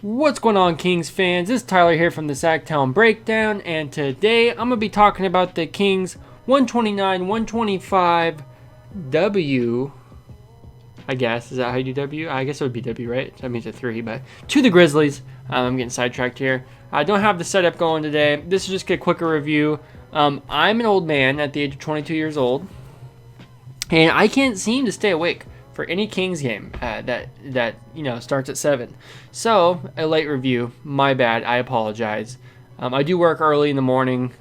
What's going on, Kings fans? This is Tyler here from the Sacktown Breakdown, and today I'm going to be talking about the Kings 129-125 W. I guess. Is that how you do W? I guess it would be W, right? That means a 3, but to the Grizzlies. I'm getting sidetracked here. I don't have the setup going today. This is just a quicker review. I'm an old man at the age of 22 years old, and I can't seem to stay awake for any Kings game that starts at 7. So a late review. My bad. I apologize. I do work early in the morning.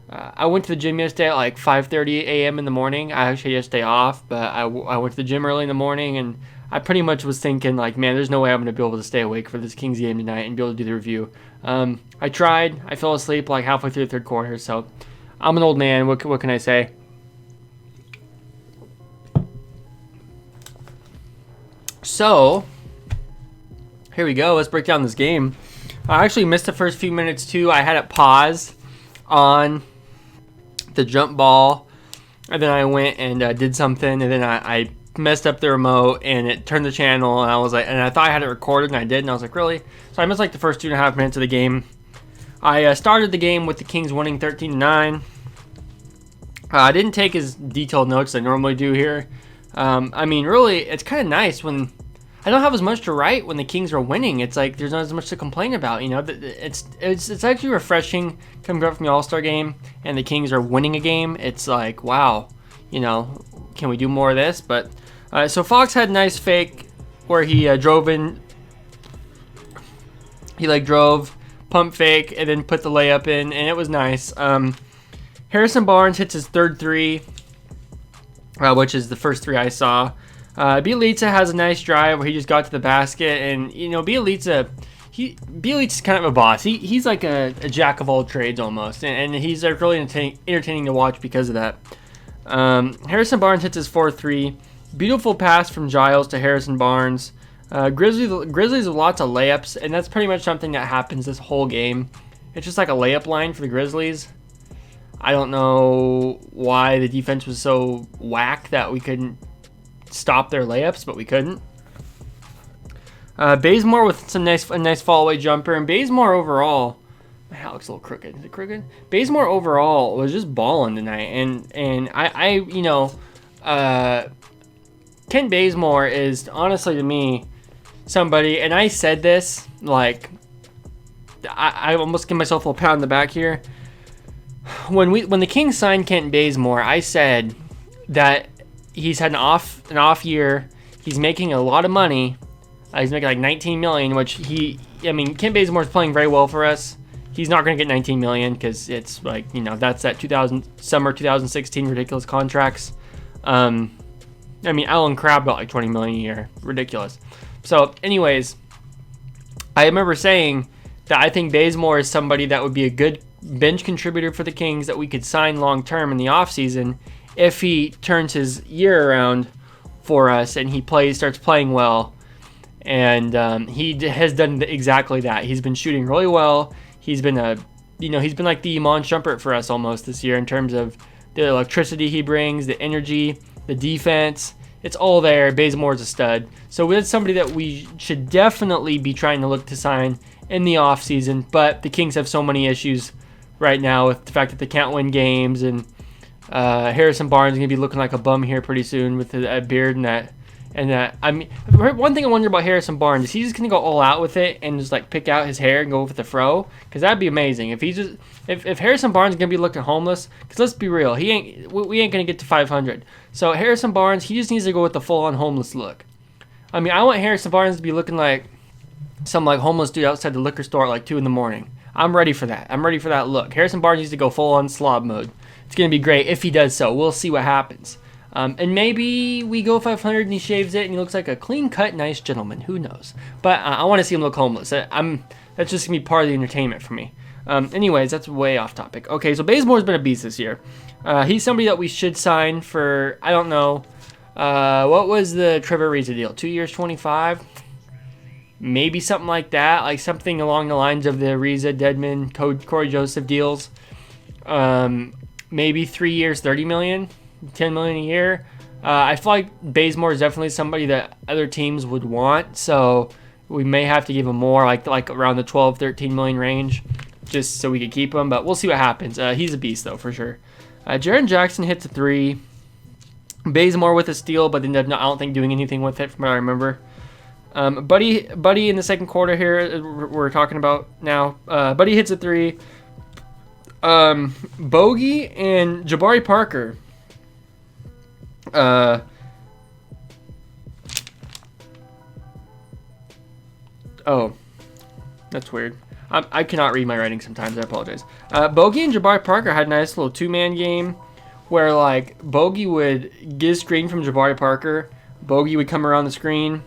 I went to the gym yesterday at like 5:30 a.m. in the morning. I actually had to stay off, but I went to the gym early in the morning, and I pretty much was thinking like, man, there's no way I'm going to be able to stay awake for this Kings game tonight and be able to do the review. I tried. I fell asleep like halfway through the third quarter, so I'm an old man. What can I say? So, here we go. Let's break down this game. I actually missed the first few minutes too. I had it pause on the jump ball, and then I went and did something, and then I messed up the remote, and it turned the channel, and I thought I had it recorded, and I did, and I was like, really? So I missed like the first 2.5 minutes of the game. I started the game with the Kings winning 13-9. I didn't take as detailed notes as I normally do here. I mean, really, it's kind of nice when I don't have as much to write when the Kings are winning. It's like there's not as much to complain about. You know, it's actually refreshing coming up from the All-Star game and the Kings are winning a game. It's like, wow, you know, can we do more of this? But so Fox had a nice fake where he drove in. He drove, pump fake, and then put the layup in, and it was nice. Harrison Barnes hits his third three. Which is the first 3 I saw. Bielitsa has a nice drive where he just got to the basket, and you know Bielitsa's kind of a boss. He's like a jack of all trades almost, and he's really entertaining to watch because of that. Harrison Barnes hits his 4-3. Beautiful pass from Giles to Harrison Barnes. Grizzlies with lots of layups, and that's pretty much something that happens this whole game. It's just like a layup line for the Grizzlies. I don't know why the defense was so whack that we couldn't stop their layups, but we couldn't. Bazemore with a nice fall away jumper, and Bazemore overall, my hat looks a little crooked. Is it crooked? Bazemore overall was just balling tonight, and I Ken Bazemore is honestly to me somebody, and I said this like I almost give myself a little pat on the back here. When the Kings signed Kent Bazemore, I said that he's had an off year. He's making a lot of money. He's making like $19 million, which Kent Bazemore is playing very well for us. He's not going to get $19 million because it's like, you know, that's that summer 2016 ridiculous contracts. Alan Crabb got like $20 million a year, ridiculous. So, anyways, I remember saying that I think Bazemore is somebody that would be a good bench contributor for the Kings that we could sign long term in the offseason if he turns his year around for us and he starts playing well. And he has done exactly that. He's been shooting really well. He's been like the Iman Shumpert for us almost this year in terms of the electricity he brings, the energy, the defense. It's all there. Bazemore's a stud. So that's somebody that we should definitely be trying to look to sign in the offseason. But the Kings have so many issues right now with the fact that they can't win games, and Harrison Barnes is going to be looking like a bum here pretty soon with that beard and that. I mean, one thing I wonder about Harrison Barnes is he's just going to go all out with it and just like pick out his hair and go with the fro, because that'd be amazing. If Harrison Barnes is going to be looking homeless, because let's be real, we ain't going to get to 500. So Harrison Barnes, he just needs to go with the full-on homeless look. I mean, I want Harrison Barnes to be looking like some like homeless dude outside the liquor store at like 2 a.m. I'm ready for that. I'm ready for that look. Harrison Barnes needs to go full-on slob mode. It's going to be great if he does so. We'll see what happens. And maybe we go 500 and he shaves it and he looks like a clean-cut, nice gentleman. Who knows? But I want to see him look homeless. That's just going to be part of the entertainment for me. Anyways, that's way off topic. Okay, so Bazemore's been a beast this year. He's somebody that we should sign for, I don't know, what was the Trevor Ariza deal? 2 years, 25? Maybe something like that, like something along the lines of the Ariza, Dedmon, Corey Joseph deals. Maybe 3 years, $30 million, $10 million a year. I feel like Bazemore is definitely somebody that other teams would want. So We may have to give him more, like around the 12, 13 million range, just so we could keep him. But we'll see what happens. He's a beast, though, for sure. Jaren Jackson hits a 3. Bazemore with a steal, but ended up I don't think doing anything with it from what I remember. Buddy in the second quarter here, we're talking about now. Buddy hits a 3. Bogey and Jabari Parker. Oh, that's weird. I cannot read my writing sometimes. I apologize. Bogey and Jabari Parker had a nice little two-man game where, like, Bogey would get a screen from Jabari Parker. Bogey would come around the screen,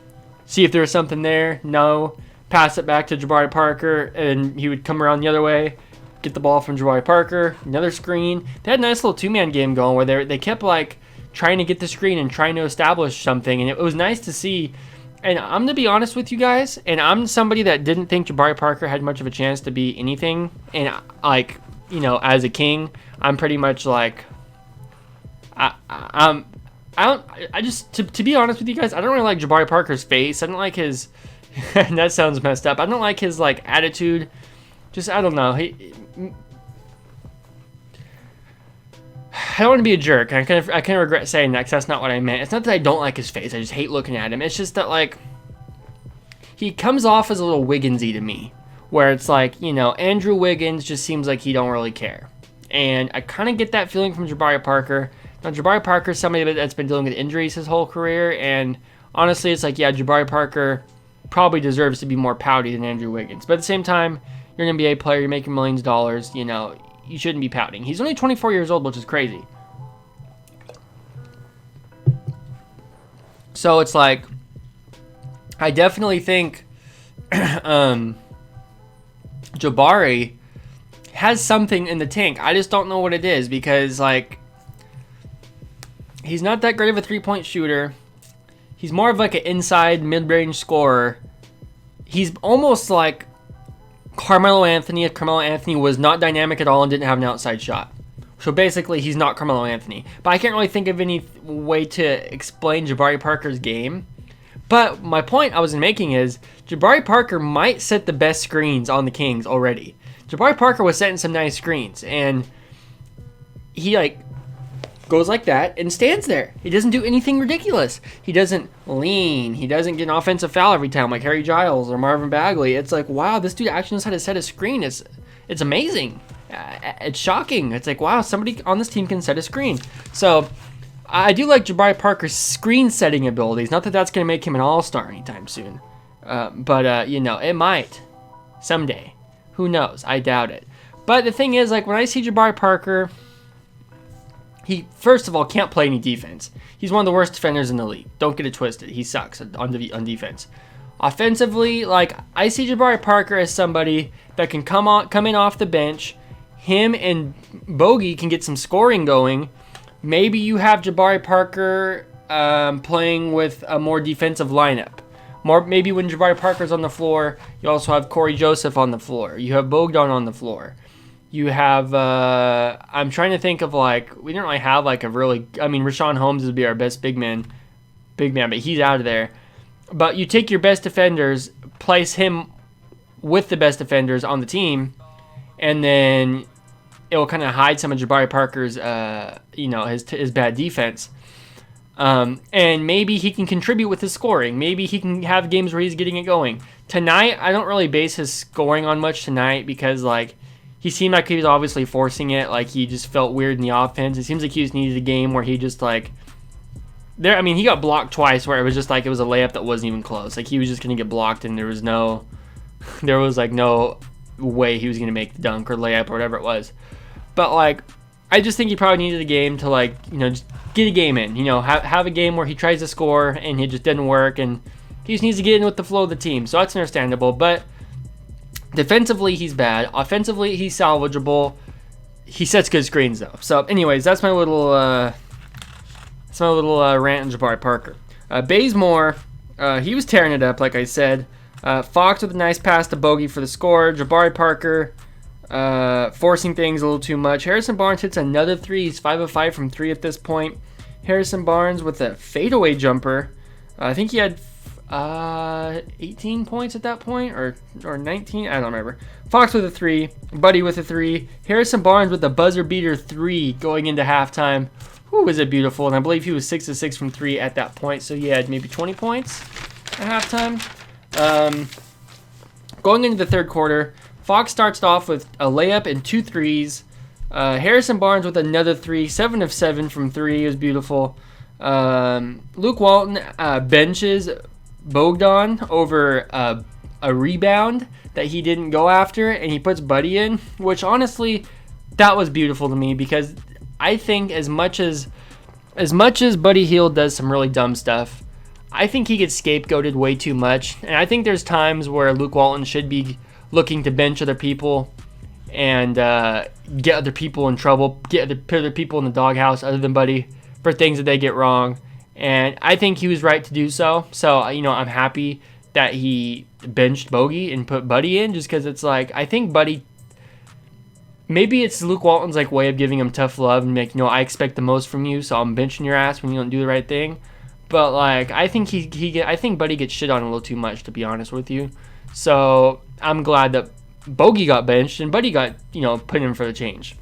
see if there was something there. No. Pass it back to Jabari Parker, and he would come around the other way, get the ball from Jabari Parker, another screen. They had a nice little two-man game going where they kept, like, trying to get the screen and trying to establish something, and it was nice to see. And I'm going to be honest with you guys, and I'm somebody that didn't think Jabari Parker had much of a chance to be anything. And, like, you know, as a King, I'm pretty much like, to be honest with you guys, I don't really like Jabari Parker's face. I don't like his, and that sounds messed up. I don't like his, like, attitude. Just, I don't know. I don't want to be a jerk. I kind of regret saying that because that's not what I meant. It's not that I don't like his face. I just hate looking at him. It's just that, like, he comes off as a little Wigginsy to me, where it's like, you know, Andrew Wiggins just seems like he don't really care. And I kind of get that feeling from Jabari Parker. Now, Jabari Parker is somebody that's been dealing with injuries his whole career, and honestly, it's like, yeah, Jabari Parker probably deserves to be more pouty than Andrew Wiggins. But at the same time, you're an NBA player, you're making millions of dollars, you know, you shouldn't be pouting. He's only 24 years old, which is crazy. So it's like, I definitely think Jabari has something in the tank. I just don't know what it is because, like, he's not that great of a three-point shooter. He's more of like an inside mid-range scorer. He's almost like Carmelo Anthony if Carmelo Anthony was not dynamic at all and didn't have an outside shot. So basically, he's not Carmelo Anthony. But I can't really think of any way to explain Jabari Parker's game. But my point I was making is Jabari Parker might set the best screens on the Kings already. Jabari Parker was setting some nice screens, and he, like, goes like that and stands there. He doesn't do anything ridiculous. He doesn't lean. He doesn't get an offensive foul every time like Harry Giles or Marvin Bagley. It's like, wow, this dude actually knows how to set a screen. It's amazing. It's shocking. It's like, wow, somebody on this team can set a screen. So I do like Jabari Parker's screen setting abilities. Not that that's going to make him an all-star anytime soon. But you know, it might someday. Who knows? I doubt it. But the thing is, like, when I see Jabari Parker, he, first of all, can't play any defense. He's one of the worst defenders in the league. Don't get it twisted. He sucks on defense. Offensively, like, I see Jabari Parker as somebody that can come in off the bench. Him and Bogey can get some scoring going. Maybe you have Jabari Parker playing with a more defensive lineup. Maybe when Jabari Parker's on the floor, you also have Corey Joseph on the floor. You have Bogdan on the floor. You have, I'm trying to think of, like, we didn't really have, like, a really, I mean, Rashawn Holmes would be our best big man, but he's out of there. But you take your best defenders, place him with the best defenders on the team, and then it will kind of hide some of Jabari Parker's, his bad defense. And maybe he can contribute with his scoring. Maybe he can have games where he's getting it going. Tonight, I don't really base his scoring on much tonight because, like, he seemed like he was obviously forcing it. Like, he just felt weird in the offense. It seems like he just needed a game where he just, like, he got blocked twice where it was just like it was a layup that wasn't even close. Like, he was just going to get blocked and there was no way he was going to make the dunk or layup or whatever it was. But, like, I just think he probably needed a game to, like, you know, just get a game in. You know, have a game where he tries to score and it just didn't work, and he just needs to get in with the flow of the team. So that's understandable. But defensively, he's bad. Offensively, he's salvageable. He sets good screens, though. So, anyways, that's my little rant on Jabari Parker. Bazemore, he was tearing it up, like I said. Fox with a nice pass to Bogey for the score. Jabari Parker forcing things a little too much. Harrison Barnes hits another three. He's 5 of 5 from 3 at this point. Harrison Barnes with a fadeaway jumper. I think he had 18 points at that point, or 19. I don't remember. Fox with a 3, Buddy with a 3, Harrison Barnes with a buzzer beater 3 going into halftime. Who was it beautiful? And I believe he was 6 of 6 from 3 at that point. So he had maybe 20 points at halftime. Going into the third quarter, Fox starts off with a layup and 2 threes. Harrison Barnes with another 3, 7 of 7 from 3. It was beautiful. Luke Walton benches Bogdan over a rebound that he didn't go after, and he puts Buddy in, which honestly, that was beautiful to me, because I think as much as Buddy Hield does some really dumb stuff, I think he gets scapegoated way too much, and I think there's times where Luke Walton should be looking to bench other people and get other people in trouble, put other people in the doghouse other than Buddy for things that they get wrong. And I think he was right to do so. So, I'm happy that he benched Bogey and put Buddy in, just because it's like, I think Buddy, maybe it's Luke Walton's way of giving him tough love and I expect the most from you, so I'm benching your ass when you don't do the right thing. But I think I think Buddy gets shit on a little too much, to be honest with you. So I'm glad that Bogey got benched and Buddy got put in for the change.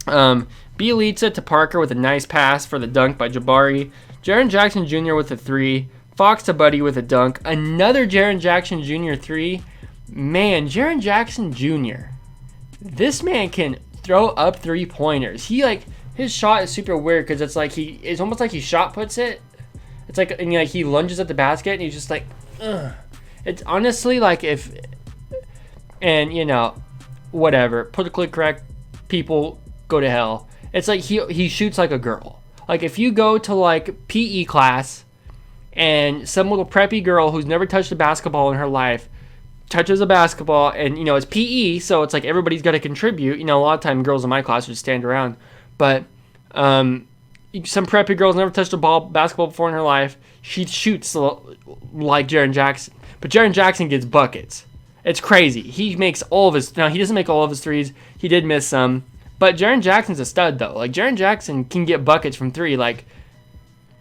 Bielitsa to Parker with a nice pass for the dunk by Jabari. Jaren Jackson Jr. with a 3. Fox to Buddy with a dunk. Another Jaren Jackson Jr. 3. Man, Jaren Jackson Jr. This man can throw up 3-pointers. His shot is super weird, because it's almost like he shot puts it. It's he lunges at the basket and he's just ugh. It's honestly whatever, politically correct people go to hell. It's he shoots like a girl. If you go to PE class and some little preppy girl who's never touched a basketball in her life touches a basketball, and it's PE, so it's everybody's got to contribute. A lot of time girls in my class would stand around, but some preppy girl's never touched a basketball before in her life. She shoots like Jaren Jackson, but Jaren Jackson gets buckets. It's crazy. He makes all of his. Now, he doesn't make all of his threes. He did miss some. But Jaren Jackson's a stud, though. Jaren Jackson can get buckets from 3.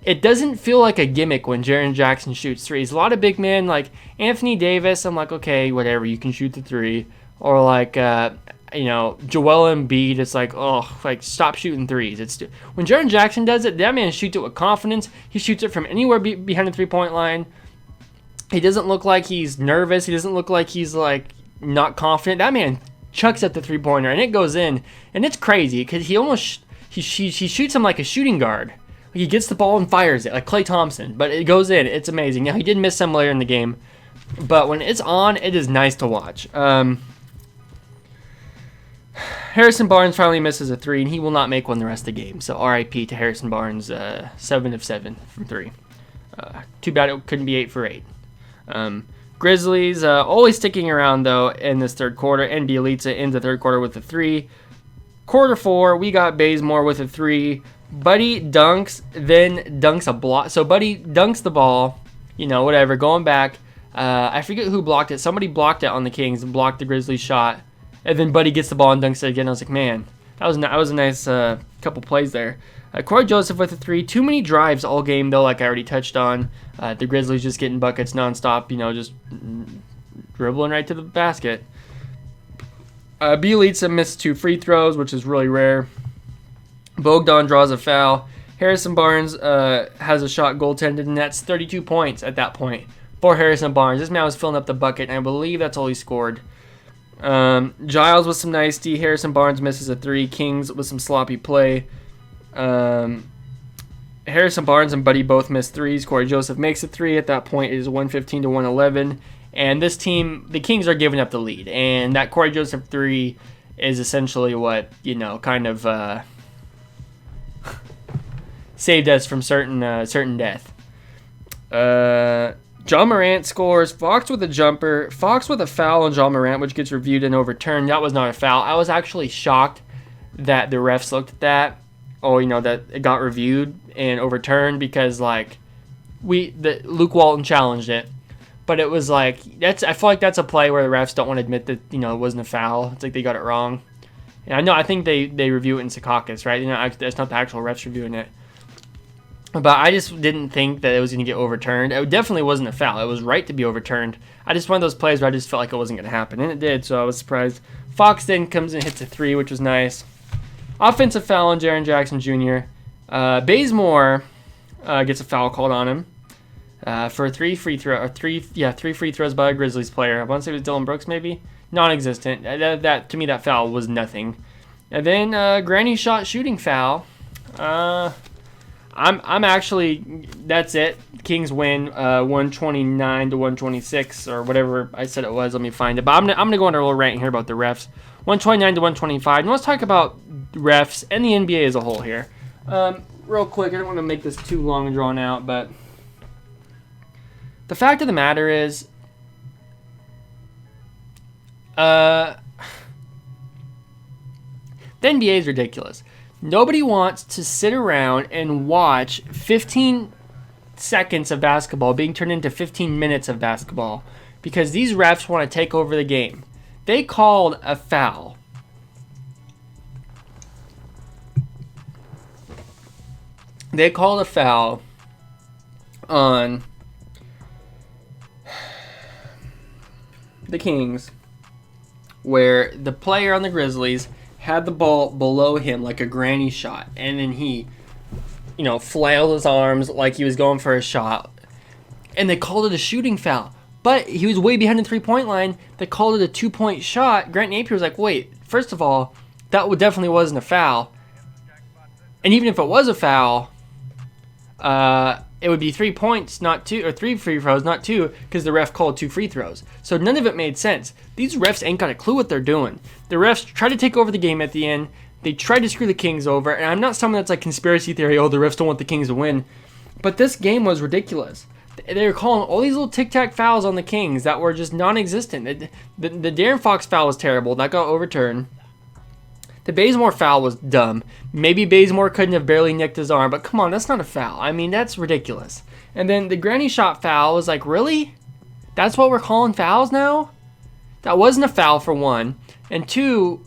It doesn't feel like a gimmick when Jaren Jackson shoots threes. A lot of big men, Anthony Davis, I'm okay, whatever, you can shoot the 3. Or Joel Embiid, it's stop shooting threes. When Jaren Jackson does it, that man shoots it with confidence. He shoots it from anywhere behind the 3-point line. He doesn't look like he's nervous. He doesn't look like he's not confident. That man chucks at the 3-pointer and it goes in, and it's crazy because he shoots him like a shooting guard. He gets the ball and fires it like Klay Thompson, but it goes in. It's amazing. Now, he did miss some later in the game, but when it's on, it is nice to watch. Harrison Barnes finally misses a 3, and he will not make one the rest of the game. So RIP to Harrison Barnes, 7 of 7 from 3. Too bad it couldn't be 8 for 8. Grizzlies always sticking around, though, in this third quarter, and Bielitsa in the third quarter with a 3. Quarter 4, we got Bazemore with a 3. Buddy dunks, then dunks a block. So Buddy dunks the ball, whatever, going back. I forget who blocked it. Somebody blocked it on the Kings and blocked the Grizzlies shot. And then Buddy gets the ball and dunks it again. I was man, that was a nice couple plays there. Corey Joseph with a 3. Too many drives all game, though, like I already touched on. The Grizzlies just getting buckets nonstop, just dribbling right to the basket. Bielitsa missed 2 free throws, which is really rare. Bogdan draws a foul. Harrison Barnes has a shot goaltended, and that's 32 points at that point for Harrison Barnes. This man was filling up the bucket, and I believe that's all he scored. Giles with some nice D. Harrison Barnes misses a 3. Kings with some sloppy play. Harrison Barnes and Buddy both missed 3s. Corey Joseph makes a 3. At that point, it is 115 to 111. And this team, the Kings are giving up the lead. And that Corey Joseph 3 is essentially what, kind of saved us from certain death. John Morant scores. Fox with a jumper. Fox with a foul on John Morant, which gets reviewed and overturned. That was not a foul. I was actually shocked that the refs looked at that. That it got reviewed and overturned because Luke Walton challenged it, but it was I feel like that's a play where the refs don't want to admit that it wasn't a foul. It's they got it wrong, and I think they review it in Secaucus, right? That's not the actual refs reviewing it. But I just didn't think that it was going to get overturned. It definitely wasn't a foul. It was right to be overturned. I just one of those plays where I just felt like it wasn't going to happen, and it did, so I was surprised. Fox then comes and hits a 3, which was nice. Offensive foul on Jaren Jackson Jr. Bazemore gets a foul called on him for three free throws by a Grizzlies player. I want to say it was Dylan Brooks, maybe. Non-existent. That to me, that foul was nothing. And then granny shot shooting foul. I'm actually, that's it. Kings win 129 to 126 or whatever I said it was. Let me find it. But I'm gonna go on a little rant here about the refs. 129 to 125. And let's talk about refs and the NBA as a whole here. Real quick, I don't want to make this too long and drawn out, but the fact of the matter is, the NBA is ridiculous. Nobody wants to sit around and watch 15 seconds of basketball being turned into 15 minutes of basketball because these refs want to take over the game. They called a foul. They called a foul on the Kings where the player on the Grizzlies had the ball below him like a granny shot, and then he, flailed his arms like he was going for a shot, and they called it a shooting foul. But he was way behind the three-point line. They called it a 2-point shot. Grant Napier was like, wait, first of all, that definitely wasn't a foul. And even if it was a foul, it would be 3 points, not 2, or 3 free throws, not 2, because the ref called 2 free throws. So none of it made sense. These refs ain't got a clue what they're doing. The refs try to take over the game at the end. They tried to screw the Kings over, and I'm not someone that's like conspiracy theory, the refs don't want the Kings to win. But this game was ridiculous. They were calling all these little tic-tac fouls on the Kings that were just non-existent. The De'Aaron Fox foul was terrible. That got overturned. The Bazemore foul was dumb. Maybe Bazemore couldn't have barely nicked his arm, but come on, that's not a foul. I mean, that's ridiculous. And then the granny shot foul was like, really? That's what we're calling fouls now? That wasn't a foul, for one. And two,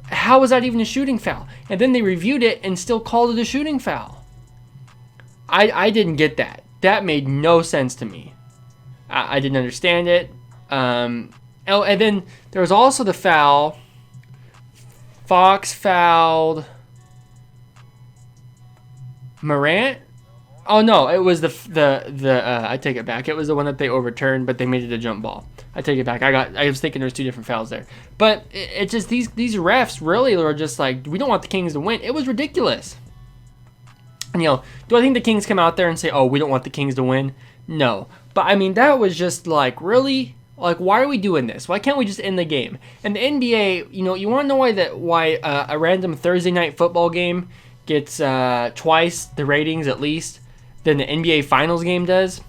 how was that even a shooting foul? And then they reviewed it and still called it a shooting foul. I didn't get that. That made no sense to me. I didn't understand it. And then there was also the foul. Fox fouled Morant. Oh no, it was I take it back. It was the one that they overturned, but they made it a jump ball. I take it back. I was thinking there's 2 different fouls there. But it's just these refs really were just like, we don't want the Kings to win. It was ridiculous. And do I think the Kings come out there and say, oh, we don't want the Kings to win? No. But I mean, that was just like, really? Like, why are we doing this? Why can't we just end the game? And the NBA, you want to know why a random Thursday night football game gets twice the ratings at least than the NBA Finals game does?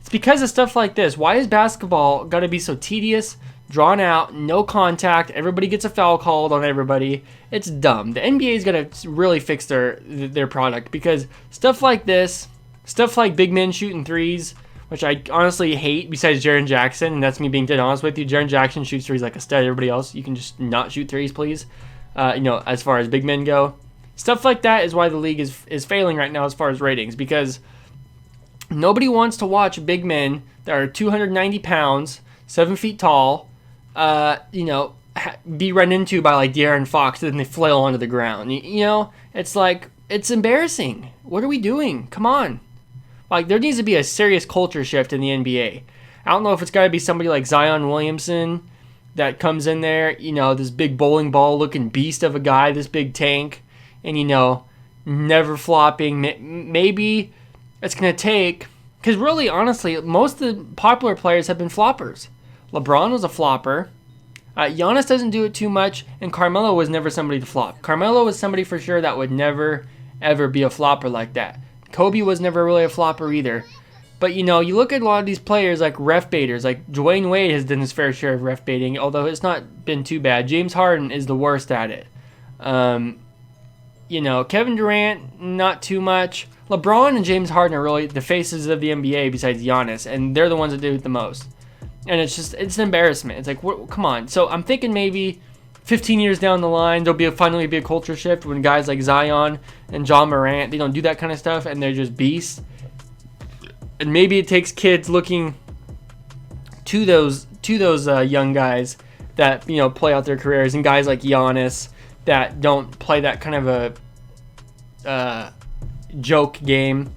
It's because of stuff like this. Why is basketball got to be so tedious, drawn out, no contact, everybody gets a foul called on everybody? It's dumb. The NBA's got to really fix their product because stuff like this, stuff like big men shooting threes, which I honestly hate besides Jaren Jackson, and that's me being dead honest with you. Jaren Jackson shoots threes like a stud. Everybody else, you can just not shoot threes, please. As far as big men go. Stuff like that is why the league is failing right now as far as ratings, because nobody wants to watch big men that are 290 pounds, 7 feet tall, be run into by like De'Aaron Fox, and then they flail onto the ground. It's like, it's embarrassing. What are we doing? Come on. Like, there needs to be a serious culture shift in the NBA. I don't know if it's got to be somebody like Zion Williamson that comes in there, this big bowling ball looking beast of a guy, this big tank, and, never flopping. Maybe it's going to take, because really, honestly, most of the popular players have been floppers. LeBron was a flopper. Giannis doesn't do it too much, and Carmelo was never somebody to flop. Carmelo was somebody for sure that would never, ever be a flopper like that. Kobe was never really a flopper either. But, you look at a lot of these players like ref baiters. Like, Dwayne Wade has done his fair share of ref baiting, although it's not been too bad. James Harden is the worst at it. Kevin Durant, not too much. LeBron and James Harden are really the faces of the NBA besides Giannis, and they're the ones that do it the most. And it's an embarrassment. It's like, come on. So I'm thinking maybe 15 years down the line, there'll finally be a culture shift when guys like Zion and John Morant, they don't do that kind of stuff, and they're just beasts. And maybe it takes kids looking to those young guys that, you know, play out their careers, and guys like Giannis that don't play that kind of a joke game,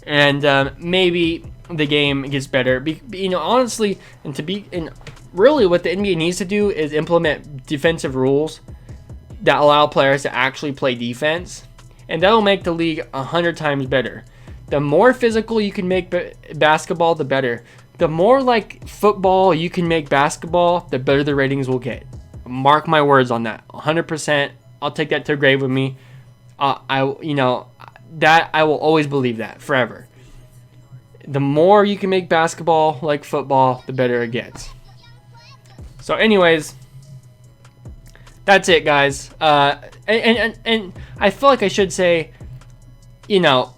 and maybe the game gets better. You know, honestly, and really what the NBA needs to do is implement defensive rules that allow players to actually play defense, and that'll make the league 100 times better. The more physical you can make basketball, the better. The more like football you can make basketball, the better the ratings will get. Mark my words on that. 100%. I'll take that to the grave with me. I will always believe that forever. The more you can make basketball like football, the better it gets. So anyways, that's it, guys. And I feel like I should say, you know,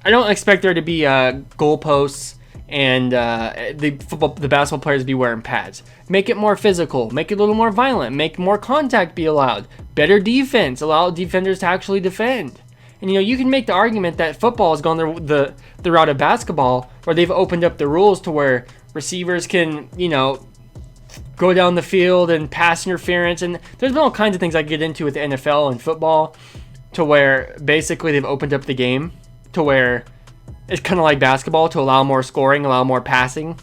I don't expect there to be goalposts and the basketball players be wearing pads. Make it more physical. Make it a little more violent. Make more contact be allowed. Better defense. Allow defenders to actually defend. And, you know, you can make the argument that football has gone the route of basketball, where they've opened up the rules to where receivers can, you know, go down the field and pass interference. And there's been all kinds of things I get into with the NFL and football, to where basically they've opened up the game to where it's kind of like basketball, to allow more scoring, allow more passing.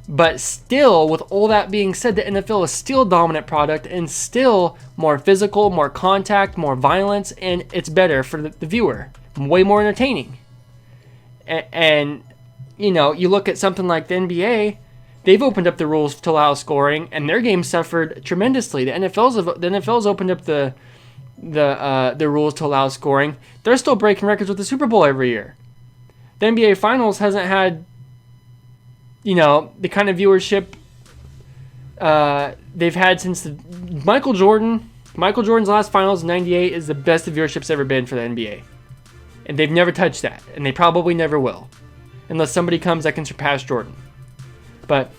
But still, with all that being said, the NFL is still a dominant product, and still more physical, more contact, more violence, and it's better for the viewer. Way more entertaining. And, you know, you look at something like the NBA, they've opened up the rules to allow scoring, and their game suffered tremendously. The NFL's opened up the rules to allow scoring. They're still breaking records with the Super Bowl every year. The NBA Finals hasn't had, you know, the kind of viewership they've had since Michael Jordan's last Finals in '98 is the best the viewership's ever been for the NBA. And they've never touched that, and they probably never will, unless somebody comes that can surpass Jordan. But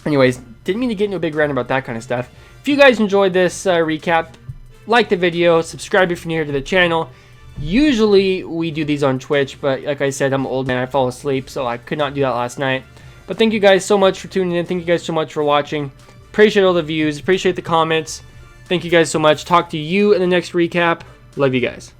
anyways, didn't mean to get into a big rant about that kind of stuff. If you guys enjoyed this recap, like the video, subscribe if you're new to the channel. Usually we do these on Twitch, but like I said, I'm an old man, I fall asleep, so I could not do that last night. But thank you guys so much for tuning in. Thank you guys so much for watching. Appreciate all the views. Appreciate the comments. Thank you guys so much. Talk to you in the next recap. Love you guys.